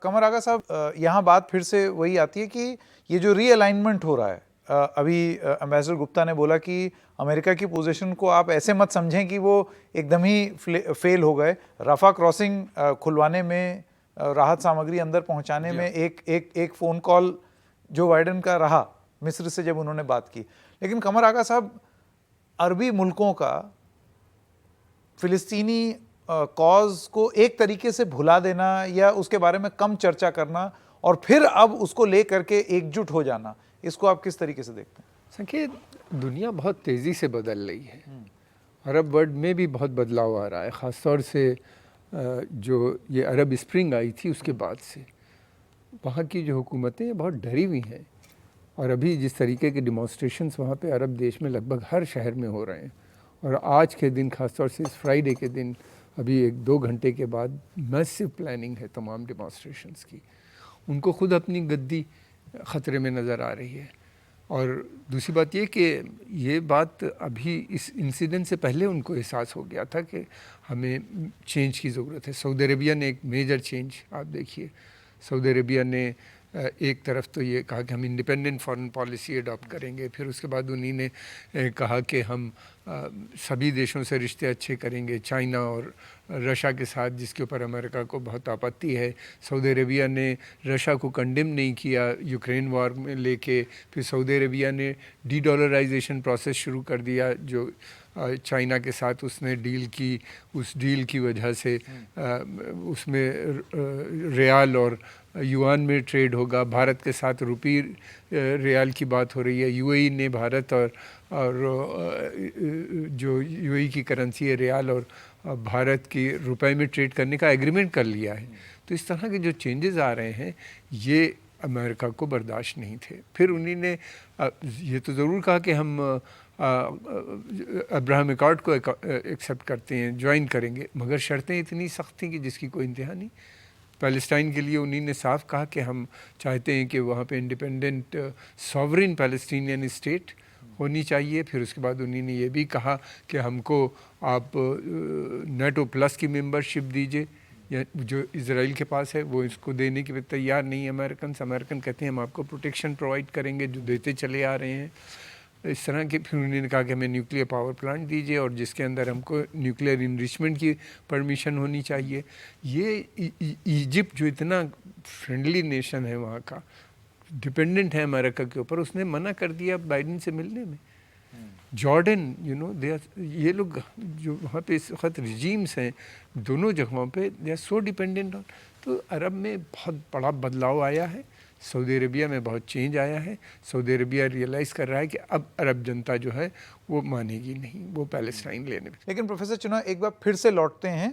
कमर आगा साहब, यहाँ बात फिर से वही आती है कि ये जो रीअलाइनमेंट हो रहा है, अभी एम्बेसडर गुप्ता ने बोला कि अमेरिका की पोजीशन को आप ऐसे मत समझें कि वो एकदम ही फेल हो गए। रफा क्रॉसिंग खुलवाने में, राहत सामग्री अंदर पहुंचाने में एक फ़ोन कॉल जो बाइडेन का रहा मिस्र से जब उन्होंने बात की। लेकिन कमर आगा साहब, अरबी मुल्कों का फ़िलिस्तीनी कॉज को एक तरीके से भुला देना या उसके बारे में कम चर्चा करना और फिर अब उसको ले करके एकजुट हो जाना, इसको आप किस तरीके से देखते हैं? देखिए, दुनिया बहुत तेज़ी से बदल रही है। अरब वर्ल्ड में भी बहुत बदलाव आ रहा है, ख़ास तौर से जो ये अरब स्प्रिंग आई थी उसके बाद से वहाँ की जो हुकूमतें बहुत डरी हुई हैं। और अभी जिस तरीके के डिमॉन्स्ट्रेशंस वहाँ पे अरब देश में लगभग हर शहर में हो रहे हैं, और आज के दिन ख़ास तौर से इस फ्राइडे के दिन अभी 1-2 घंटे के बाद मैसिव प्लानिंग है तमाम डिमॉन्स्ट्रेशंस की। उनको खुद अपनी गद्दी ख़तरे में नज़र आ रही है। और दूसरी बात ये कि ये बात अभी इस इंसिडेंट से पहले उनको एहसास हो गया था कि हमें चेंज की ज़रूरत है। सऊदी अरेबिया ने एक मेजर चेंज, आप देखिए, सऊदी अरेबिया ने एक तरफ तो ये कहा कि हम इंडिपेंडेंट फॉरेन पॉलिसी अडॉप्ट करेंगे, फिर उसके बाद उन्हीं ने कहा कि हम सभी देशों से रिश्ते अच्छे करेंगे, चाइना और रशिया के साथ, जिसके ऊपर अमेरिका को बहुत आपत्ति है। सऊदी अरेबिया ने रशिया को कंडेम नहीं किया यूक्रेन वॉर में लेके। फिर सऊदी अरेबिया ने डी डॉलराइजेशन प्रोसेस शुरू कर दिया जो चाइना के साथ उसने डील की। उस डील की वजह से उसमें रियाल और युआन में ट्रेड होगा। भारत के साथ रुपी रियाल की बात हो रही है। यूएई ने भारत और जो यूएई की करेंसी है रियाल और भारत की रुपए में ट्रेड करने का एग्रीमेंट कर लिया है। तो इस तरह के जो चेंजेस आ रहे हैं ये अमेरिका को बर्दाश्त नहीं थे। फिर उन्हीं ने ये तो ज़रूर कहा कि हम अब्राहम अकॉर्ड को एक्सेप्ट करते हैं, ज्वाइन करेंगे, मगर शर्तें इतनी सख्त थी कि जिसकी कोई इंतहा नहीं। पैलेस्टाइन के लिए उन्हीं ने साफ कहा कि हम चाहते हैं कि वहाँ पे इंडिपेंडेंट सॉवरेन पैलेस्टीनियन स्टेट होनी चाहिए। फिर उसके बाद उन्हीं ने ये भी कहा कि हमको आप नेटो प्लस की मेंबरशिप दीजिए, या जो इजराइल के पास है वो इसको देने के लिए तैयार नहीं है अमेरिकन कहते हैं हम आपको प्रोटेक्शन प्रोवाइड करेंगे, जो देते चले आ रहे हैं इस तरह के। फिर उन्होंने कहा कि हमें न्यूक्लियर पावर प्लांट दीजिए और जिसके अंदर हमको न्यूक्लियर इनरिचमेंट की परमिशन होनी चाहिए। ये इजिप्ट जो इतना फ्रेंडली नेशन है, वहाँ का डिपेंडेंट है अमेरिका के ऊपर, उसने मना कर दिया बाइडेन से मिलने में। जॉर्डन, ये लोग जो वहाँ पे इस वक्त रिजीम्स हैं दोनों जगहों पे, they are so dependent on. तो अरब में बहुत बड़ा बदलाव आया है। सऊदी अरेबिया में बहुत चेंज आया है। सऊदी अरेबिया रियलाइज़ कर रहा है कि अब अरब जनता जो है वो मानेगी नहीं वो पैलेस्टाइन लेने में। लेकिन प्रोफेसर चुना, एक बार फिर से लौटते हैं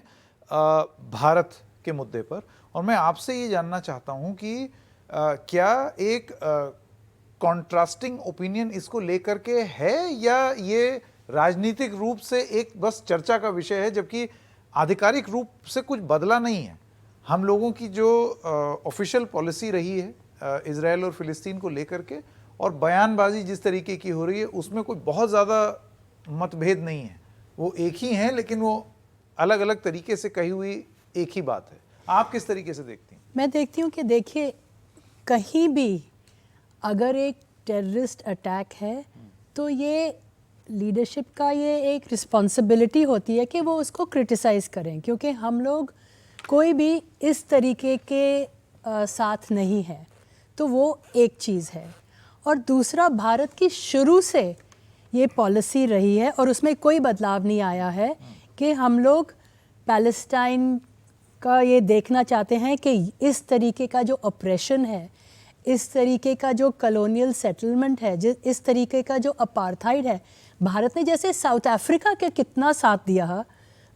भारत के मुद्दे पर, और मैं आपसे ये जानना चाहता हूँ कि क्या एक कॉन्ट्रास्टिंग ओपिनियन इसको लेकर के है, या ये राजनीतिक रूप से एक बस चर्चा का विषय है, जबकि आधिकारिक रूप से कुछ बदला नहीं है? हम लोगों की जो ऑफिशियल पॉलिसी रही है इजराइल और फिलिस्तीन को लेकर के, और बयानबाजी जिस तरीके की हो रही है, उसमें कोई बहुत ज़्यादा मतभेद नहीं है। वो एक ही हैं, लेकिन वो अलग अलग तरीके से कही हुई एक ही बात है। आप किस तरीके से देखती हैं? मैं देखती हूँ कि देखिए, कहीं भी अगर एक टेररिस्ट अटैक है तो ये लीडरशिप का ये एक रिस्पॉन्सिबिलिटी होती है कि वो उसको क्रिटिसाइज़ करें, क्योंकि हम लोग कोई भी इस तरीके के साथ नहीं है। तो वो एक चीज़ है। और दूसरा, भारत की शुरू से ये पॉलिसी रही है और उसमें कोई बदलाव नहीं आया है कि हम लोग पैलेस्टाइन का ये देखना चाहते हैं कि इस तरीके का जो ऑपरेशन है, इस तरीके का जो कॉलोनियल सेटलमेंट है, इस तरीके का जो अपार्थाइड है, भारत ने जैसे साउथ अफ्रीका के कितना साथ दिया,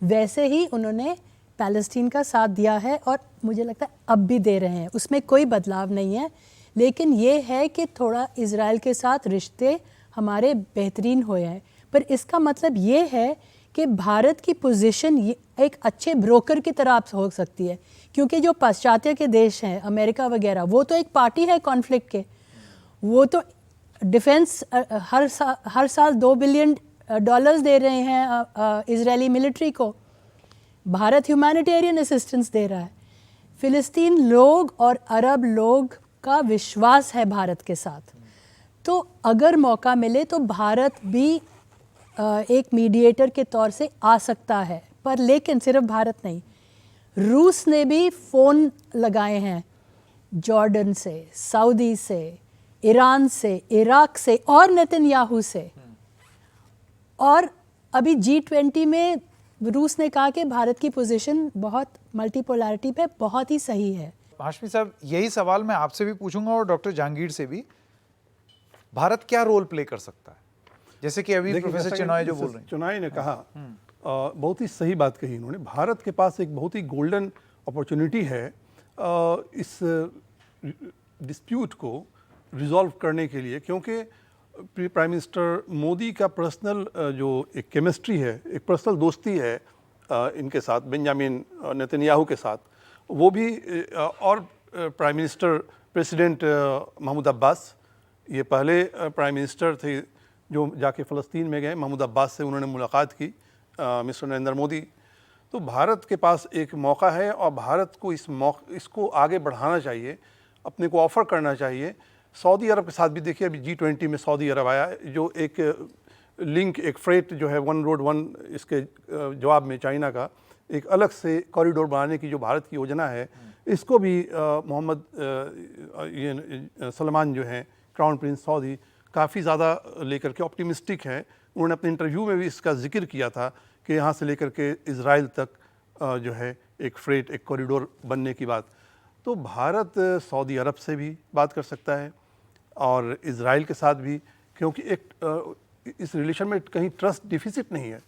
वैसे ही उन्होंने पैलेस्टीन का साथ दिया है और मुझे लगता है अब भी दे रहे हैं। उसमें कोई बदलाव नहीं है। लेकिन ये है कि थोड़ा इजराइल के साथ रिश्ते हमारे बेहतरीन हुए हैं, पर इसका मतलब ये है कि भारत की पोजीशन एक अच्छे ब्रोकर की तरह हो सकती है, क्योंकि जो पाश्चात्य के देश हैं, अमेरिका वगैरह, वो तो एक पार्टी है कॉन्फ्लिक्ट के। वो तो डिफेंस हर साल $2 बिलियन दे रहे हैं इजरायली मिलिट्री को। भारत ह्यूमैनिटेरियन असिस्टेंस दे रहा है। फ़िलिस्तीन लोग और अरब लोग का विश्वास है भारत के साथ। तो अगर मौका मिले तो भारत भी एक मीडिएटर के तौर से आ सकता है, पर लेकिन सिर्फ भारत नहीं, रूस ने भी फ़ोन लगाए हैं जॉर्डन से, सऊदी से, ईरान से, इराक से और नेतन्याहू से। और अभी G20 में रूस ने कहा कि भारत की पोजीशन बहुत मल्टीपोलैरिटी पे बहुत ही सही है। हाशमी साहब, यही सवाल मैं आपसे भी पूछूंगा और डॉक्टर जहांगीर से भी। भारत क्या रोल प्ले कर सकता है, जैसे कि अभी प्रोफेसर चिनॉय जो बोल रहे हैं? चिनॉय ने कहा, बहुत ही सही बात कही इन्होंने। भारत के पास एक बहुत ही गोल्डन अपॉर्चुनिटी है इस डिस्प्यूट को रिजॉल्व करने के लिए, क्योंकि प्राइम मिनिस्टर मोदी का पर्सनल जो एक केमिस्ट्री है, एक पर्सनल दोस्ती है इनके साथ, बेंजामिन नेतन्याहू के साथ, वो भी और prime minister president Mahmoud Abbas, ये पहले प्राइम मिनिस्टर थे जो जाके फ़लस्तीन में गए, महमूद अब्बास से उन्होंने मुलाकात की, मिस्टर नरेंद्र मोदी। तो भारत के पास एक मौका है और भारत को इसको आगे बढ़ाना चाहिए, अपने को ऑफ़र करना चाहिए। सऊदी अरब के साथ भी देखिए, अभी G20 में सऊदी अरब आया, जो एक लिंक, एक फ्रेट जो है, वन रोड वन, इसके जवाब में चाइना का एक अलग से कॉरिडोर बनाने की जो भारत की योजना है, इसको भी मोहम्मद ये सलमान जो हैं क्राउन प्रिंस सऊदी काफ़ी ज़्यादा लेकर के ऑप्टिमिस्टिक हैं। उन्होंने अपने इंटरव्यू में भी इसका जिक्र किया था कि यहाँ से लेकर के इज़राइल तक जो है एक फ्रेट, एक कॉरिडोर बनने की बात। तो भारत सऊदी अरब से भी बात कर सकता है और इज़राइल के साथ भी, क्योंकि एक इस रिलेशन में कहीं ट्रस्ट डिफिसिट नहीं है।